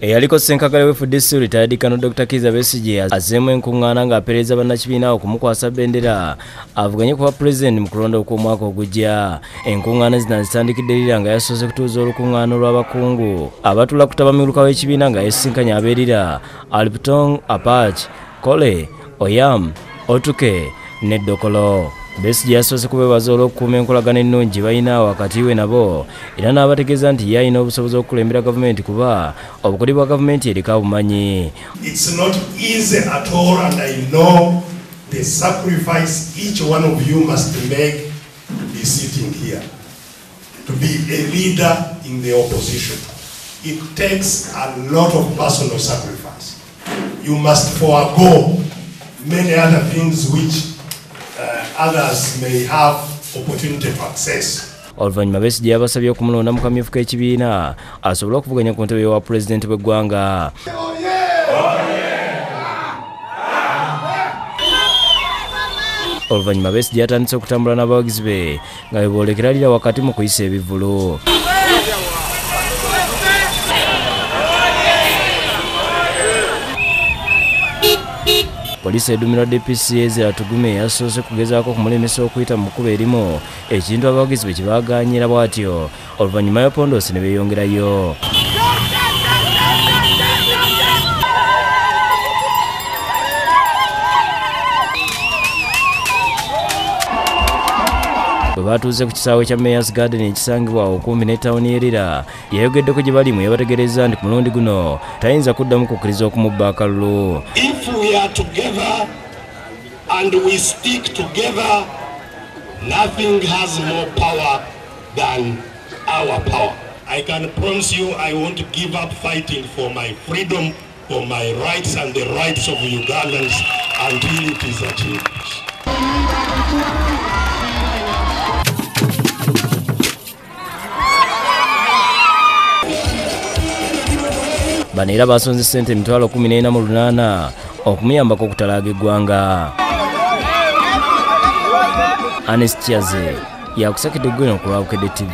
Eyaliko Ssenkagala w'effudde retired Kano Dr. Kizza Besigye azzeemu enkuŋŋaana ng'apeereza bannakibiina okumukwasa bendera avuganye ku bwa pulezidenti mu kulonda okw'omwaka ogujja. Enkuŋŋaana zino zitandikidde Lira nga yasoose kutuuza olukuŋŋaana olw'abakungu abatuula ku tabamiruka w'ekibiina nga yesisinkanye abeerira Aliptong Apach, Kole, Oyam, Otuke ne Dokolo. Besigye yasoose kubeebaza olw'okukuuma enkolagana ennungi balina wakati we nabo era n'abategeeza nti ye alina obusobozi okukulembera gavumenti kuba obukuli bwa gavumenti eriko abumanyi. It's not easy at all, and I know the sacrifice each one of you must make be sitting here to be a leader in the opposition. It takes a lot of personal sacrifice. You must forego many other things which others may have opportunity to access. Oluvannyuma Besigye yabasabye okumulonda mu kamyufu k'ekibiina asobole okuvuganya ku ntebe wa pulezidenti w'eggwanga. Oluvannyuma Besigye yatandise okutambula n'abawagizi be nga beeboolekera Lira wakati mu kuyisa ebivvulu. Poliisi eddumiro DPC Ezra Tugume yasoose kugezaako okumulemesa okuyita mu kkubo erimu ekintu abawagizi be kye baagaanyira bw'atyo oluvannyuma ya Pondoosi ne beeyongerayo. Bwe baatuuze ku kisaawe kya Mayor's Garden ekisangibwa okumpi ne ttawuni y'e Lira yayogeddeko gye bali mu yabategeereza nti ku mulundi guno tayinza kuddamu kukkiriza okumubba akalulu. If we are together and we stick together, nothing has more power than our power. I can promise you I won't give up fighting for my freedom, for my rights and the rights of Ugandans until it is achieved. Bano era basonze ssente emitwalo 14,800 okumuyambako okutalaaga eggwanga. Anes Chiaze yakusakidde Gweno ku lwa Bukedde TV.